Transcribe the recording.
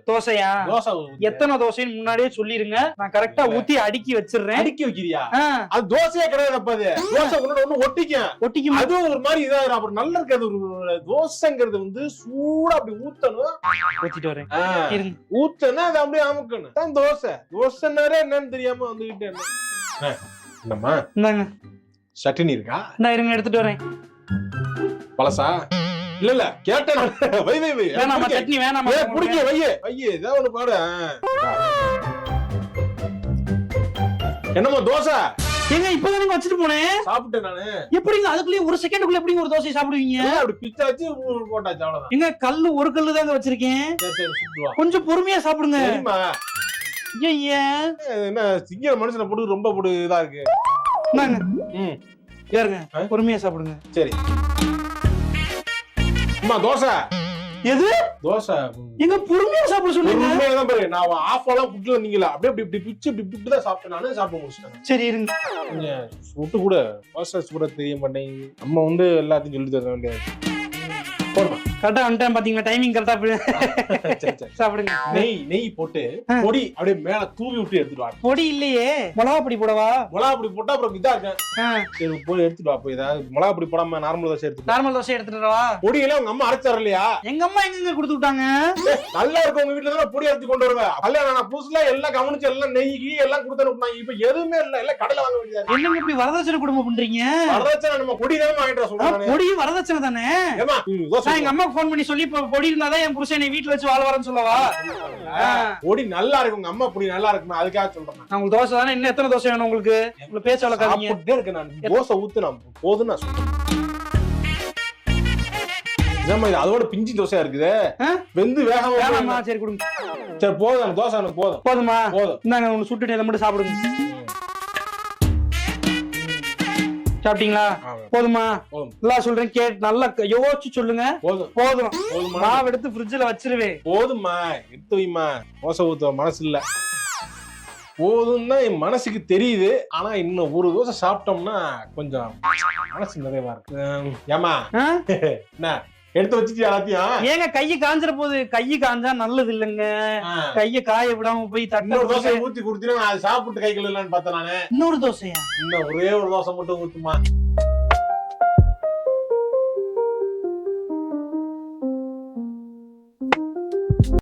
தோசையா? எத்தனை தோசைன்னு முன்னாடியே சொல்லிருங்க, நான் கரெக்டா ஊத்தி அடுக்கி வச்சிடுறேன். அடுக்கி வைக்கிறியா? அது தோசையே கிடையாது. அப்ப அது தோசை ஒண்ணு ஒட்டிக்கும். அது ஒரு மாதிரி இதாயிரும். அப்புறம் நல்லா இருக்காது. ஒரு தோசைங்கிறது வந்து சூடா அப்படி ஊத்தணும். ஊத்திட்டு வரேன். ஊத்தனா அது அப்படியே அமுக்கணும். தான் தோசை. தோசைனாரே என்னன்னு தெரியாம வந்துகிட்டு என்னம்மா? இந்தாங்க சட்னி இருக்கா? நான் இருங்க எடுத்துட்டு வரேன். பழசா? இல்ல கேட்டேன். வை வேணாமா? சட்னி வேணாமா? குடிக்க வை ஏதாவது ஒண்ணு பாடு. என்னம்மா தோசை? ஏங்க இப்பதான் வச்சுட்டு போனேன். சாப்பிட்டேன் நானு. எப்படிங்க அதுக்குள்ளே ஒரு செகண்டுக்குள்ள எப்படி ஒரு தோசை சாப்பிடுவீங்க? அப்படி பிச்சாச்சு போட்டாச்சு அவ்வளவுதான். எங்க கல்லு ஒரு கல்லு தாங்க வச்சிருக்கேன். கொஞ்சம் பொறுமையா சாப்பிடுங்க. என்ன சிங்கிற மனுஷனை போட்டு ரொம்ப போட்டு இதா இருக்கு. ஏறுங்க, பொறுமையா சாப்பிடுங்க. சரி அம்மா தோசை. எது தோசை? எங்க பொறுமையா சாப்பிட சொல்லுங்க. பொறுமையா தான் பாரு. நான் ஆஃப் எல்லாம் குட்டு வந்தீங்களா? அப்படியே இப்படி பிச்சு இப்படி தான் சாப்பிட்டேன். நானே சாப்பிட முடிச்சிட்டேன். சரி இருங்க. கொஞ்சம் சுட்டு கூட தோசை சுட தெரிய மாட்டேங்குது. நம்ம வந்து எல்லாத்தையும் சொல்லி தர வேண்டியது. கரெக்டா வந்துட்டேன் பாத்தீங்களா? டைமிங் கரெக்டா சாப்பிடுங்க. நெய் போட்டு பொடி அப்படியே மேல தூவி விட்டு எடுத்துட்டு வா. பொடி இல்லையே, மிளகா பொடி போடவா? மிளகா பொடி போட்டா அப்புறம் இதா இருக்கேன். போய் எடுத்துட்டு வா. போய் ஏதாவது மிளகா பொடி போடாம நார்மல் தோசை எடுத்து. நார்மல் தோசை எடுத்துட்டு வா. பொடி எல்லாம் உங்க அம்மா அரைச்சாரு இல்லையா? எங்க அம்மா எங்க கொடுத்து விட்டாங்க? நல்லா இருக்கும். உங்க வீட்டுல தான் பொடி அரைச்சு கொண்டு வருவேன். கல்யாணம் நான் புதுசுல எல்லாம் கவனிச்சு எல்லாம் நெய் எல்லாம் கொடுத்து. இப்ப எதுவுமே இல்ல, எல்லாம் கடையில வாங்க வேண்டியது. என்னங்க இப்படி வரதட்சணை குடும்பம் பண்றீங்க? வரதட்சணை நம்ம பொடி தான் வாங்கிட்டு சொல்றாங்க. பொடி வரதட்சணை தானே? எங்க அம்மா போன் பண்ணி சொல்லி பொடி இருந்தாதான் என் புருஷன் வீட்டுல வச்சு வாழ வரேன்னு சொல்லவா? பொடி நல்லா இருக்கு. உங்க அம்மா பொடி நல்லா இருக்குமா? அதுக்காக சொல்றேன். நான் உங்களுக்கு தோசை தானே. இன்னும் எத்தனை தோசை வேணும் உங்களுக்கு? உங்களை பேச வளர்க்காதீங்க. இருக்கு. நான் தோசை ஊத்து நான் போதும் நான் சொல்றேன். அதோட பிஞ்சி தோசையா இருக்குது. வெந்து வேகமா. சரி கொடுங்க. சரி போதும். தோசை எனக்கு போதும். போதுமா? போதும். இந்தாங்க ஒண்ணு சுட்டுட்டு இதை மட்டும் சாப்பிடுங்க. சாப்பிட்டீங்களா? போதுமா? எல்லாம் சொல்றேன் கேட்டு நல்லா யோசிச்சு சொல்லுங்க. போதும். மாவு எடுத்து ஃப்ரிட்ஜ்ல வச்சிருவேன். போதுமா? எடுத்து வைமா. தோசை ஊத்த மனசு இல்ல. போதும் தான் என் மனசுக்கு தெரியுது. ஆனா இன்னும் ஒரு தோசை சாப்பிட்டோம்னா கொஞ்சம் மனசு நிறைவா இருக்கு. ஏமா என்ன எடுத்து வச்சுட்டு எல்லாத்தையும்? ஏங்க கையை காஞ்சிட போகுது. கையை காஞ்சா நல்லது இல்லைங்க. கையை காய விடாம போய் இன்னொரு தோசை ஊத்தி குடுத்தீங்கன்னா நான் சாப்பிட்டு கை கழுவலான்னு பார்த்தேன் நானு. இன்னொரு தோசையா? இன்னும் ஒரே ஒரு தோசை மட்டும் ஊத்துமா.